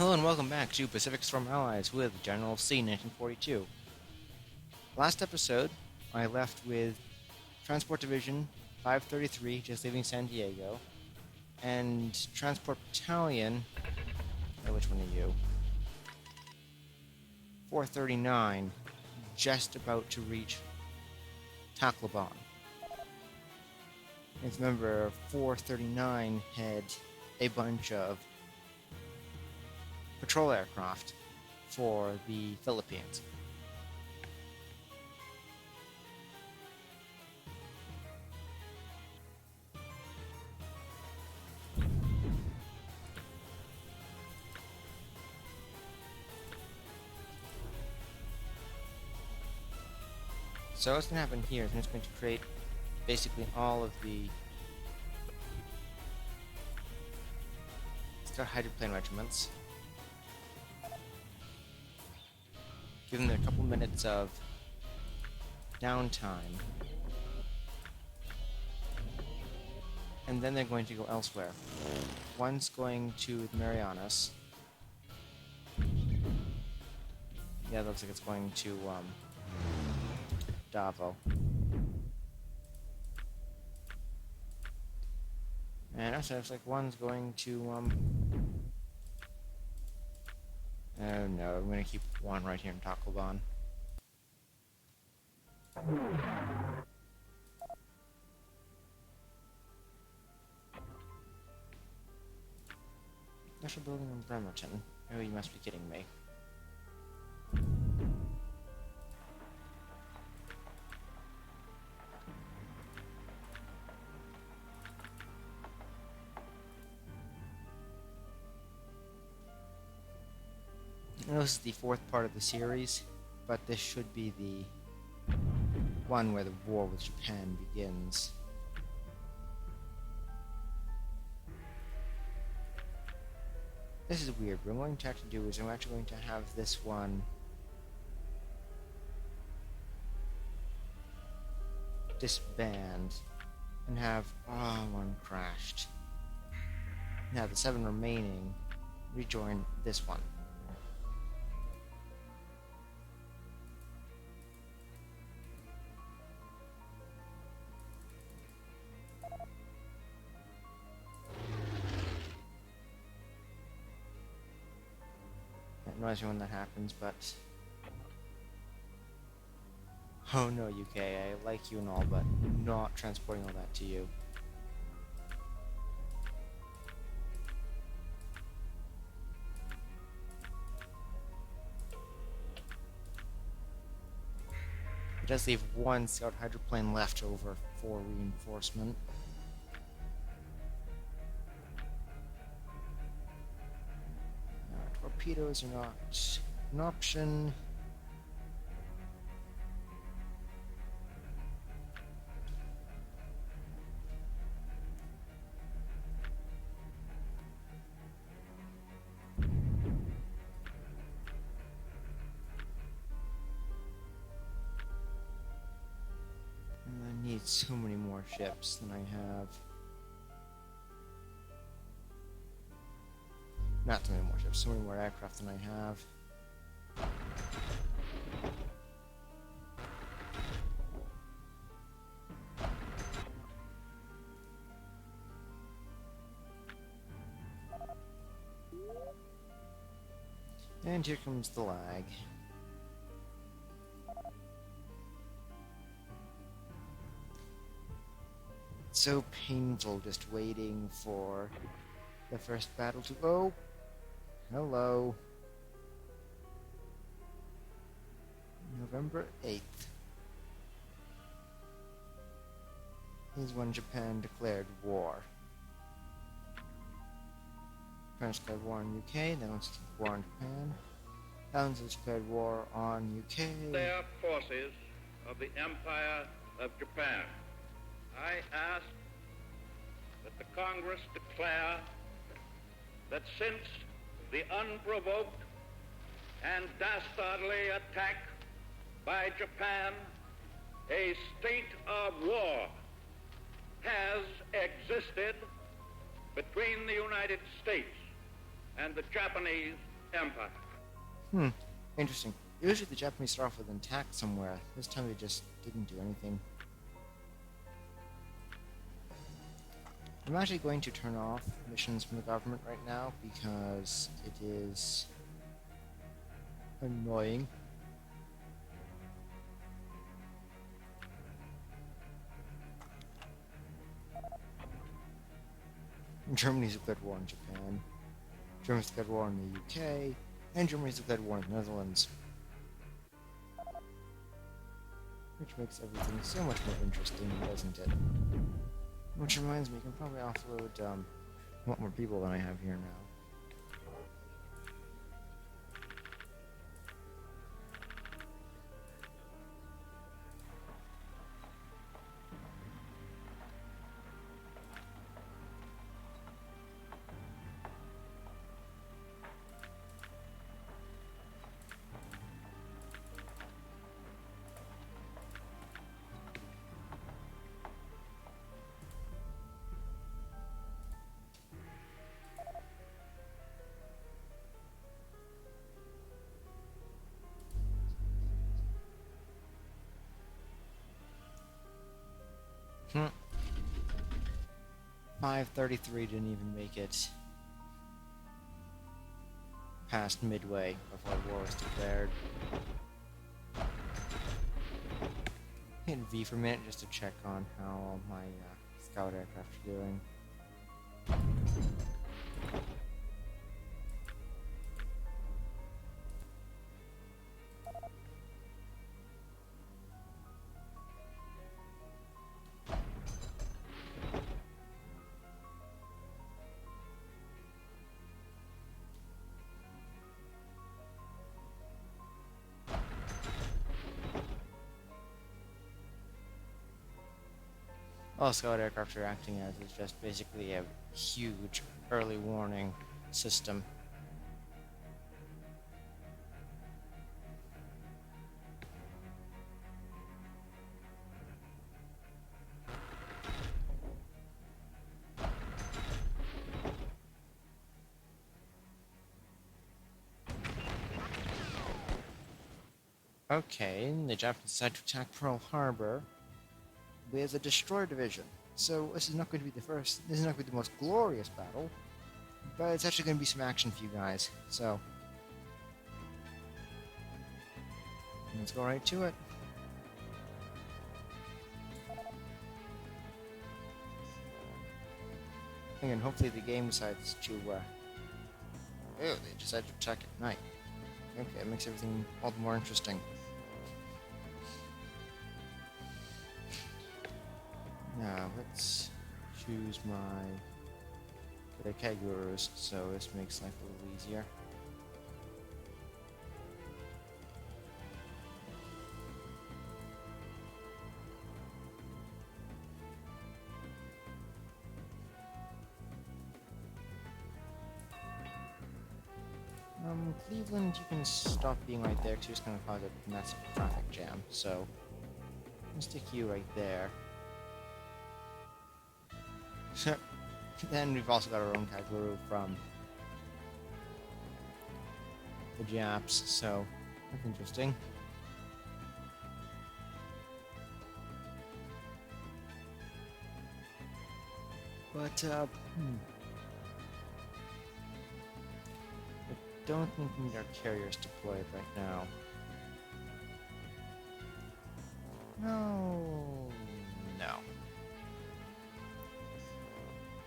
Hello and welcome back to Pacific Storm Allies with General C 1942. Last episode, I left with Transport Division 533 just leaving San Diego, and Transport Battalion, which one are you? 439, just about to reach Tacloban. If you remember, 439 had a bunch of patrol aircraft for the Philippines. So what's going to happen here is it's going to create basically all of the hydroplane regiments. Give them a couple minutes of downtime, and then they're going to go elsewhere. One's going to Marianas. Yeah, it looks like it's going to Davao. And actually, looks like one's going to oh no, I'm going to keep one right here in Tacloban. National building in Bremerton. Oh, you must be kidding me. I know this is the fourth part of the series, but this should be the one where the war with Japan begins. This is weird. What I'm going to have to do is I'm actually going to have this one disband and have one crashed. Now the 7 remaining rejoin this one. Annoys me when that happens, but oh no, UK, I like you and all, but not transporting all that to you. It does leave one scout hydroplane left over for reinforcement. Torpedoes are not an option. And I need so many more ships than I have. Not so many more ships, so many more aircraft than I have. And here comes the lag. It's so painful just waiting for the first battle to go. Hello. November 8th is when Japan declared war. France declared war on UK, then it's war on Japan. Thousands declared war on UK. They are forces of the Empire of Japan. I ask that the Congress declare that since the unprovoked and dastardly attack by Japan, a state of war has existed between the United States and the Japanese empire. Interesting. Usually the Japanese start off with an attack somewhere. This time they just didn't do anything. I'm actually going to turn off missions from the government right now because it is annoying. Germany's declared war on Japan. Germany's declared war on the UK. And Germany's declared war on the Netherlands. Which makes everything so much more interesting, doesn't it? Which reminds me, I can probably offload a lot more people than I have here now. Hmm. 533 didn't even make it past midway before war was declared. Hit V for a minute just to check on how all my scout aircraft are doing. All scout aircraft are acting as is just basically a huge early warning system. Okay, and the Japanese decide to attack Pearl Harbor with a destroyer division. So this is not going to be the first, this is not going to be the most glorious battle, but it's actually going to be some action for you guys. So let's go right to it. And hopefully the game decides to, oh, they decided to attack at night. Okay, it makes everything all the more interesting. Now, let's choose my Kagurus, so this makes life a little easier. Cleveland, you can stop being right there, because you're just going to cause a massive traffic jam, so I'll stick you right there. Then we've also got our own Kaguru from the Japs, so that's interesting. But, I don't think we need our carriers deployed right now. No.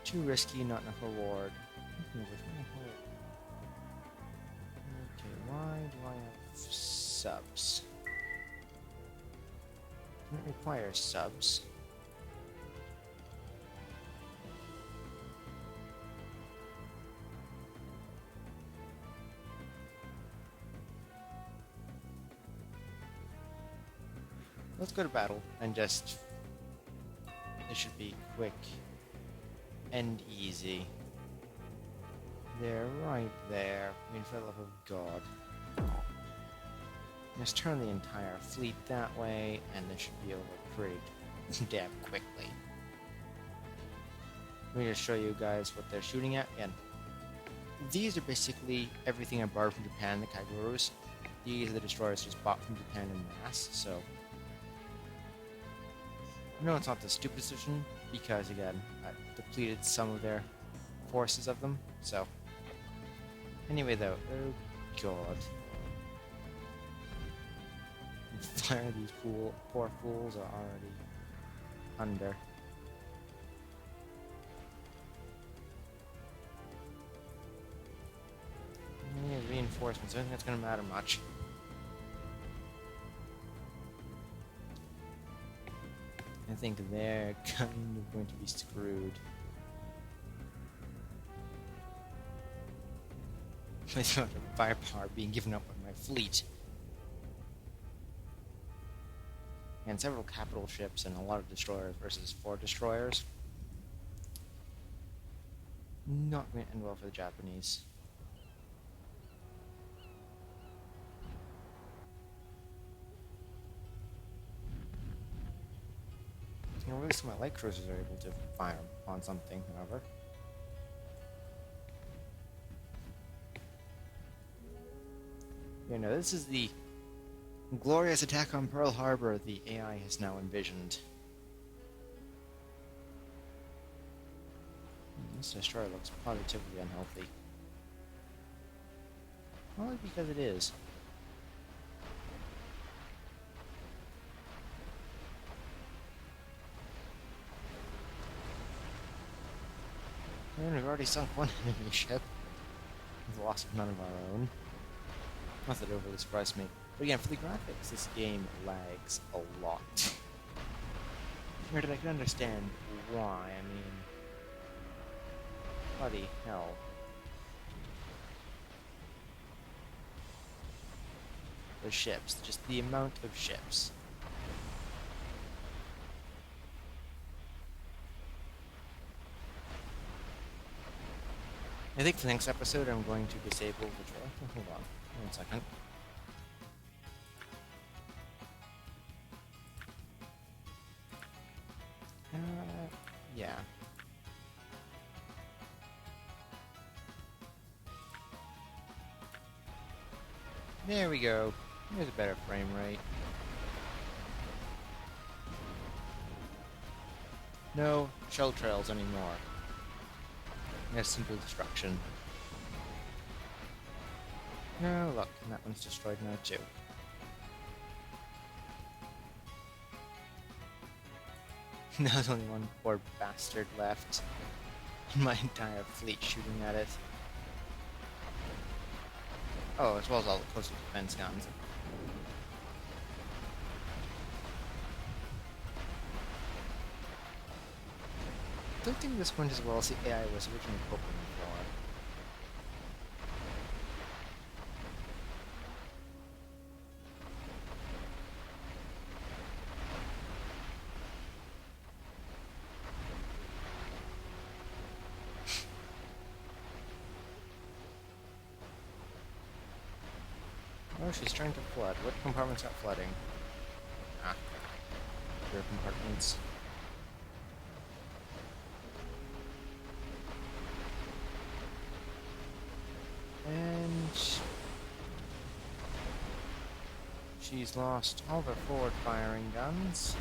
Too risky, not enough reward. Okay, why do I have subs? Doesn't require subs. Let's go to battle and just... This should be quick and easy. They're right there. I mean, for the love of God. Let's turn the entire fleet that way, and this should be over pretty damn quickly. Let me just show you guys what they're shooting at. Again, these are basically everything I borrowed from Japan, the Kaigurus. These are the destroyers just bought from Japan in mass, so... No, it's not the stupid decision, because again, I depleted some of their forces of them, so... Anyway though, oh god. Fire, these poor fools are already under. Yeah, reinforcements, I don't think that's gonna matter much. I think they're kind of going to be screwed. With the firepower being given up by my fleet. And several capital ships and a lot of destroyers versus 4 destroyers. Not going to end well for the Japanese. At least my light cruisers are able to fire on something, however. You know, this is the glorious attack on Pearl Harbor the AI has now envisioned. This destroyer looks positively unhealthy. Only because it is. And we've already sunk one enemy ship. With the loss of none of our own. Not that it overly surprised me. But again, for the graphics, this game lags a lot. Granted, I can understand why. I mean... bloody hell. The ships. Just the amount of ships. I think for the next episode I'm going to disable the drill. Hold on. 1 second. Yeah. There we go. Here's a better frame rate. No shell trails anymore. There's simple destruction. No, look, and that one's destroyed now too. Now there's only one poor bastard left. And my entire fleet shooting at it. Oh, as well as all the coastal defense guns. I don't think this went as well as the AI was originally hoping for. Oh, she's trying to flood. What compartments got flooding? Ah, rear compartments. And she's lost all of her forward firing guns,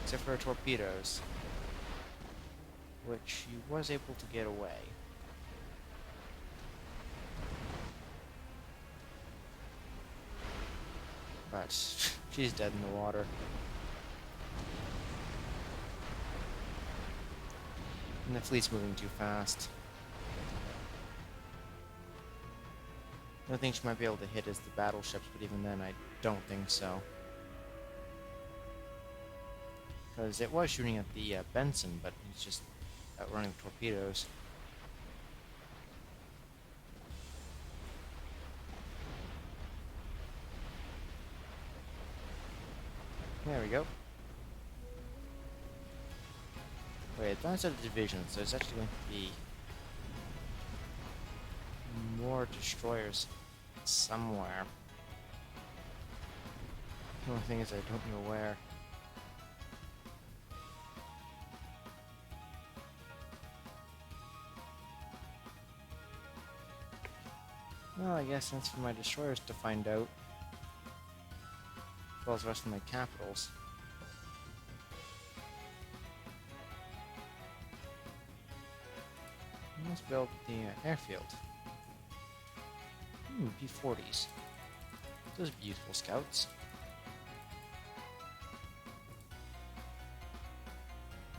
except for her torpedoes, which she was able to get away. But she's dead in the water. And the fleet's moving too fast. The only thing she might be able to hit is the battleships, but even then I don't think so. Because it was shooting at the Benson, but it's just outrunning the torpedoes. There we go. Wait, that's a division, so there's actually going to be more destroyers somewhere. The only thing is I don't know where. Well, I guess that's for my destroyers to find out, as well as the rest of my capitals. Let's build the airfield. P-40s. Those are beautiful scouts.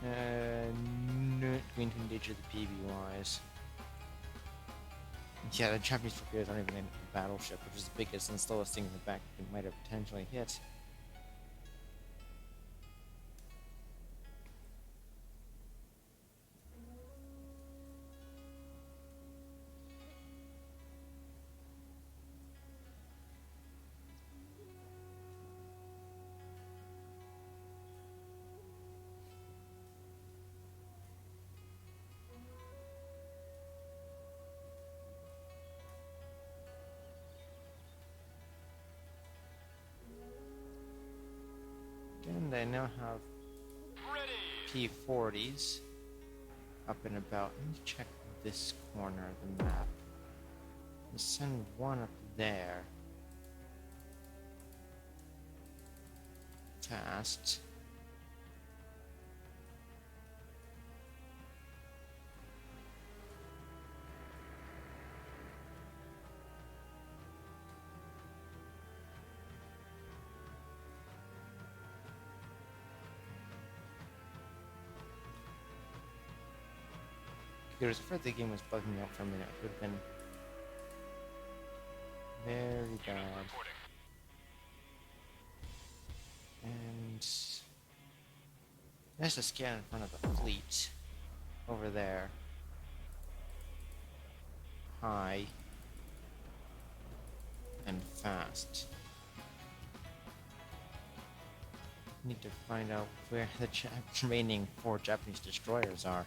Not going to endanger the PBYs. Yeah, the Japanese torpedoes aren't even in a battleship, which is the biggest and slowest thing in the back it might have potentially hit. And I now have P-40s up and about. Let me check this corner of the map. Let's send one up there. Fast. There was afraid the game was bugging me out for a minute. It would have been very bad. And there's a scan in front of the fleet over there. High and fast. Need to find out where the remaining 4 Japanese destroyers are.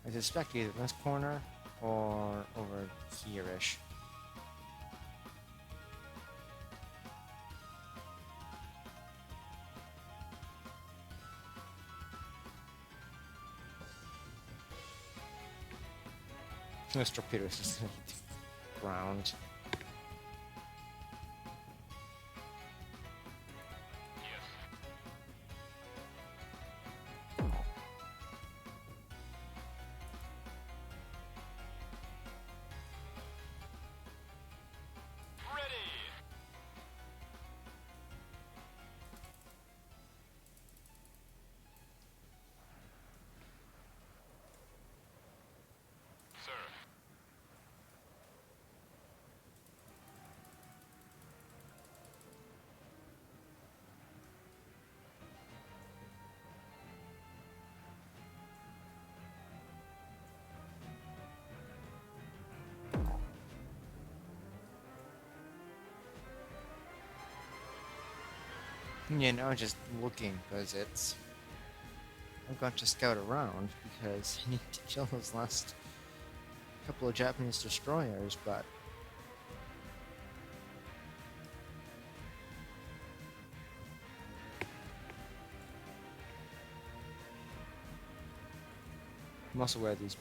I suspect either this corner or over here-ish. Those torpedoes just gonna hit the ground. Yeah, now I'm just looking because I've got to scout around because I need to kill those last couple of Japanese destroyers, but I'm also aware these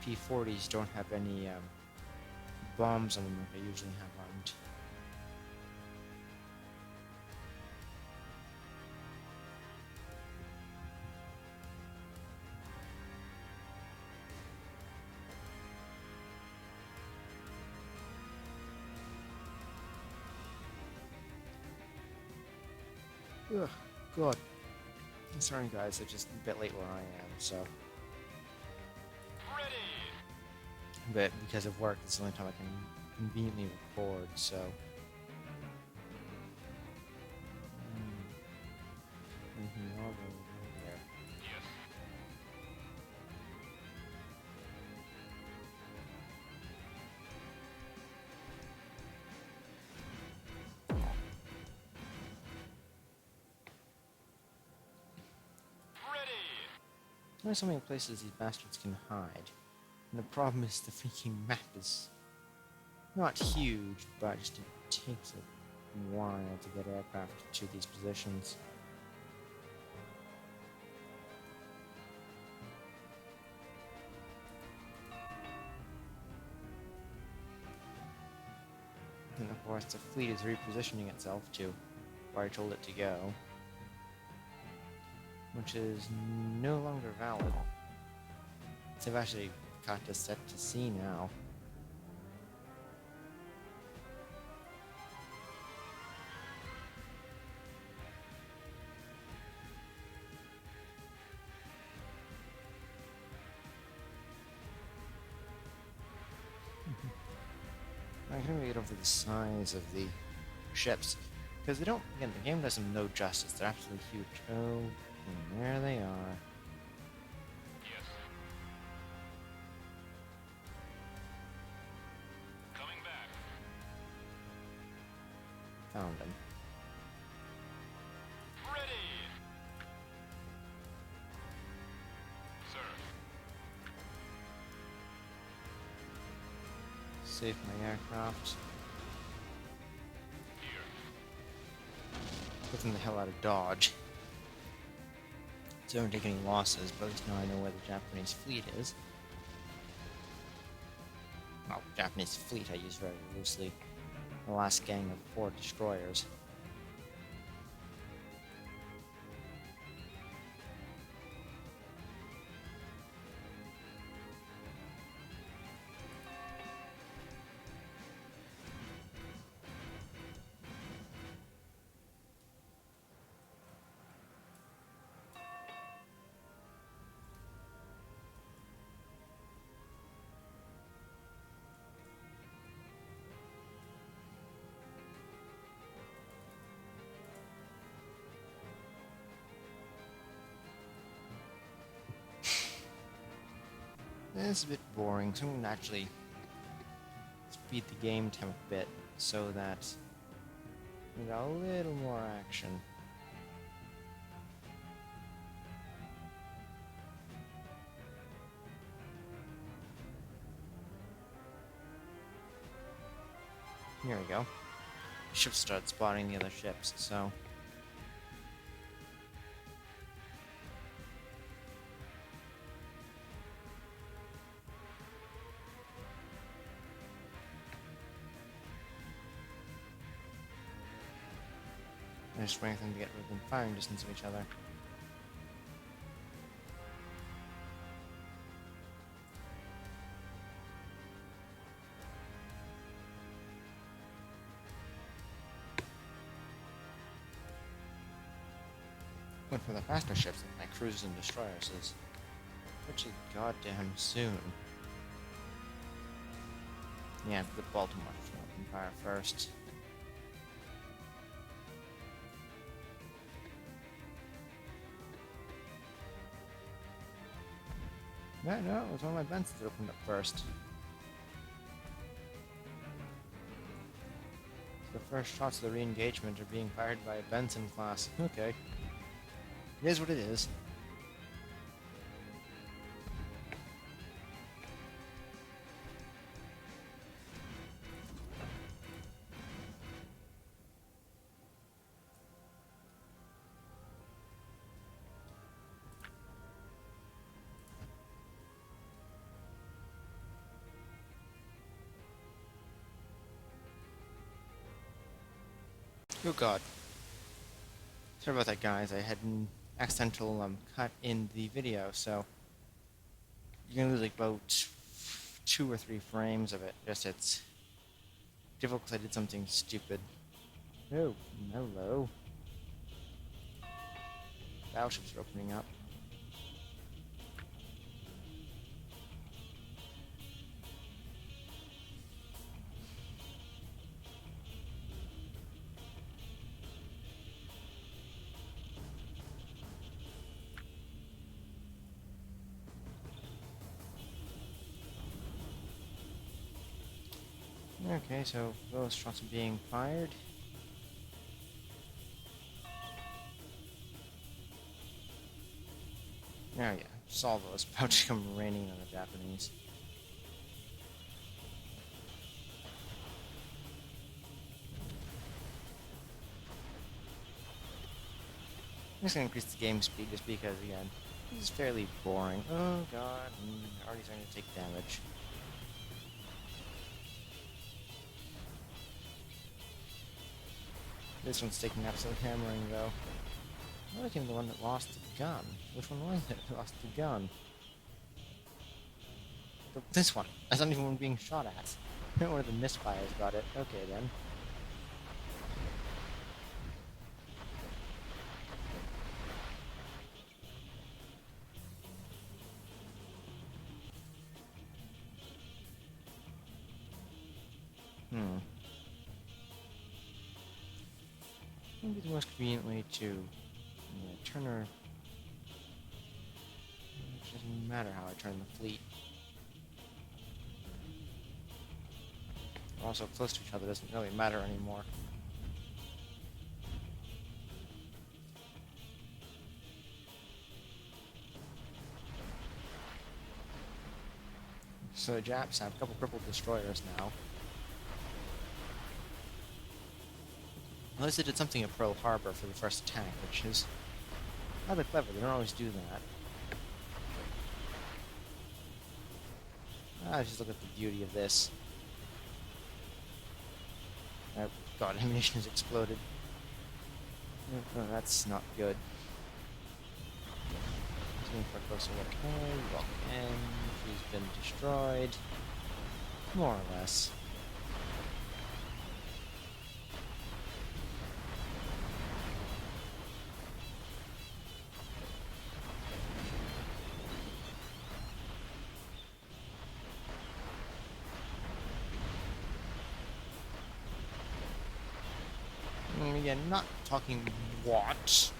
P-40s don't have any bombs on them like I usually have armed. Ugh, God. I'm sorry guys, it's just a bit late where I am, so. But because of work, it's the only time I can conveniently record, so. All over there. There's so many places these bastards can hide. And the problem is the freaking map is not huge, but just it takes a while to get aircraft to these positions. course, the fleet is repositioning itself to where I told it to go, which is no longer valid. They've actually got to set to sea now. I can't really get over the size of the ships, because they don't, again, the game does them no justice. They're absolutely huge. Oh, and there they are. Yes. Coming back. Found them. Ready. Sir. Save my aircraft. Here. Put them the hell out of Dodge. So I don't take any losses, but at least now I know where the Japanese fleet is. Well, Japanese fleet I use very loosely. The last gang of 4 destroyers. This is a bit boring, so I'm going to actually speed the game temp a bit so that we got a little more action. Here we go. Ships start spotting the other ships, so... I just waiting for them to get within firing distance of each other. Went for the faster ships like cruisers and destroyers is pretty goddamn soon. Yeah, the Baltimore Empire first. No, it was one of my Bensons that opened up first. The first shots of the re-engagement are being fired by a Benson class. Okay. It is what it is. Oh god. Sorry about that, guys. I had an accidental cut in the video, so you're gonna lose like about 2 or 3 frames of it. Just it's difficult because I did something stupid. Oh, hello. Battleships are opening up. Okay, so those shots are being fired. Oh yeah, Salvo's about to come raining on the Japanese. I'm just gonna increase the game speed just because, again, this is fairly boring. Oh god, already starting to take damage. This one's taking an absolute hammering, though. I was even the one that lost the gun. Which one was it that lost the gun? This one. That's not even one being shot at. One of the misfires got it. Okay, then. Maybe the most convenient way to turn her. It doesn't matter how I turn the fleet. We're also close to each other, doesn't really matter anymore. So the Japs have a couple crippled destroyers now. Unless they did something at Pearl Harbor for the first attack, which is rather clever. They don't always do that. Just look at the beauty of this. Oh god, ammunition has exploded. Oh, that's not good. Just looking for a closer look. Okay, walk in. She's been destroyed. More or less. Again, not talking what.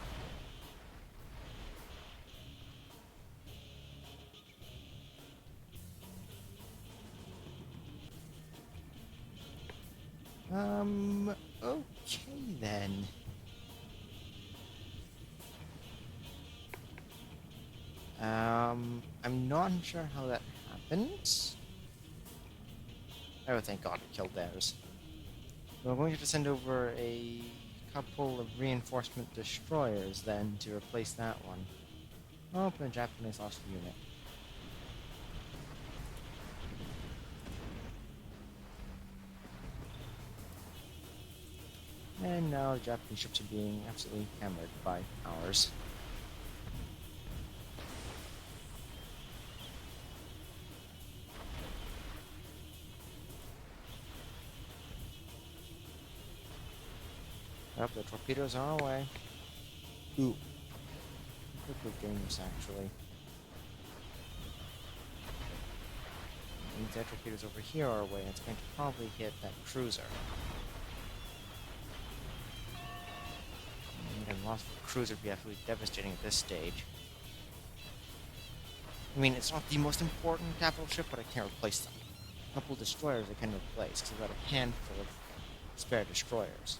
Okay then. I'm not sure how that happens. Oh, thank God we killed theirs. We're going to have to send over a couple of reinforcement destroyers then to replace that one. Oh, the Japanese lost a unit. And now the Japanese ships are being absolutely hammered by ours. Yep, the torpedoes are away. Ooh. Look at games, actually. And the torpedoes over here are away, and it's going to probably hit that cruiser. And loss of a cruiser would be absolutely devastating at this stage. I mean, it's not the most important capital ship, but I can't replace them. A couple of destroyers I can replace, because I've got a handful of spare destroyers.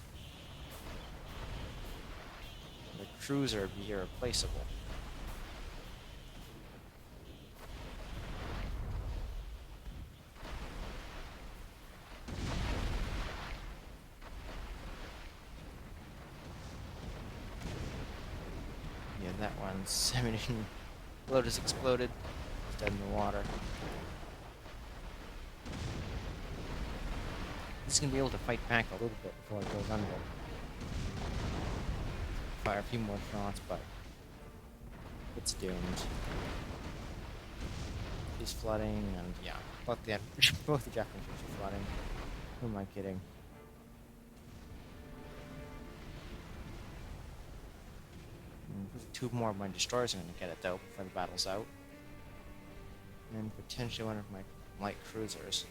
The cruiser would be irreplaceable. Yeah, that one's ammunition load has exploded. It's dead in the water. It's gonna be able to fight back a little bit before it goes under. Fire a few more shots, but it's doomed. He's flooding, and yeah, both the Japanese ships are flooding. Who am I kidding? Two more of my destroyers are going to get it though before the battle's out, and potentially one of my light cruisers.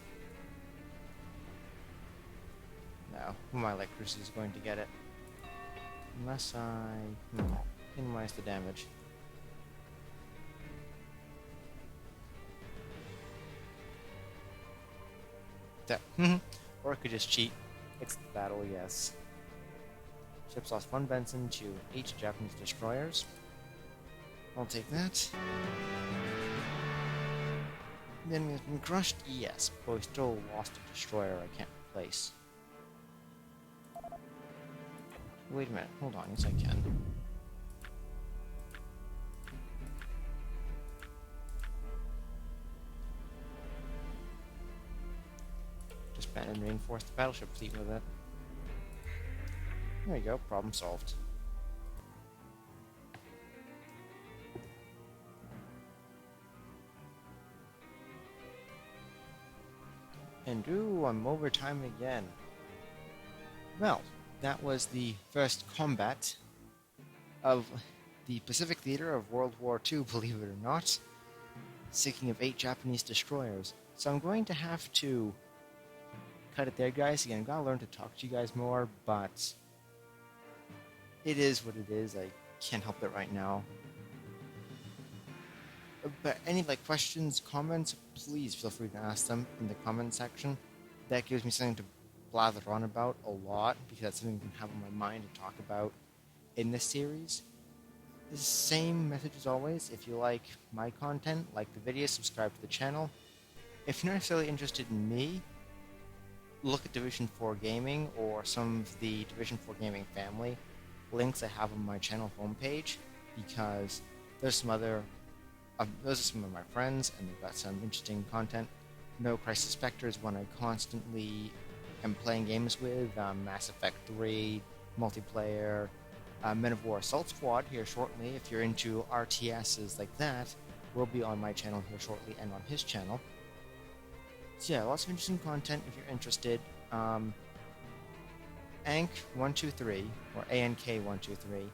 No, one of my light cruisers is going to get it. Unless I minimize the damage. That, or I could just cheat. It's the battle, yes. Ships lost 1 Benson to 8 Japanese destroyers. I'll take that. The enemy has been crushed? Yes, but we still lost a destroyer I can't replace. Wait a minute, hold on, yes I can. Disband and reinforce the battleship fleet with it. There you go, problem solved. And ooh, I'm over time again. Well, that was the first combat of the Pacific Theater of World War II, believe it or not, sinking of 8 Japanese destroyers. So I'm going to have to cut it there, guys. Again, I've got to learn to talk to you guys more, but it is what it is. I can't help it right now. But any questions, comments, please feel free to ask them in the comment section. That gives me something to blather on about a lot, because that's something I can have on my mind to talk about in this series. The same message as always: if you like my content, like the video, subscribe to the channel. If you're not necessarily interested in me, look at Division 4 Gaming or some of the Division 4 Gaming family links I have on my channel homepage, because those are some of my friends, and they've got some interesting content. No Crisis Spectre is one I constantly am playing games with. Mass Effect 3, multiplayer, Men of War Assault Squad here shortly. If you're into RTSs like that, will be on my channel here shortly and on his channel. So yeah, lots of interesting content if you're interested. Ank123, or ANK123,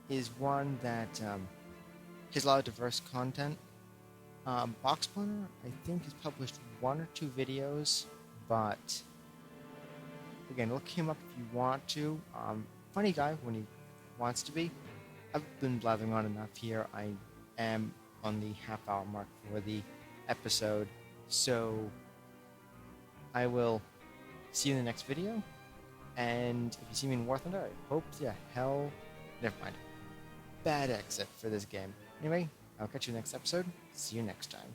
is one that has a lot of diverse content. Boxplanner, I think, has published 1 or 2 videos, but again, look him up if you want to. Funny guy when he wants to be. I've been blathering on enough here. I am on the half-hour mark for the episode, so I will see you in the next video. And if you see me in War Thunder, I hope never mind. Bad exit for this game. Anyway, I'll catch you next episode. See you next time.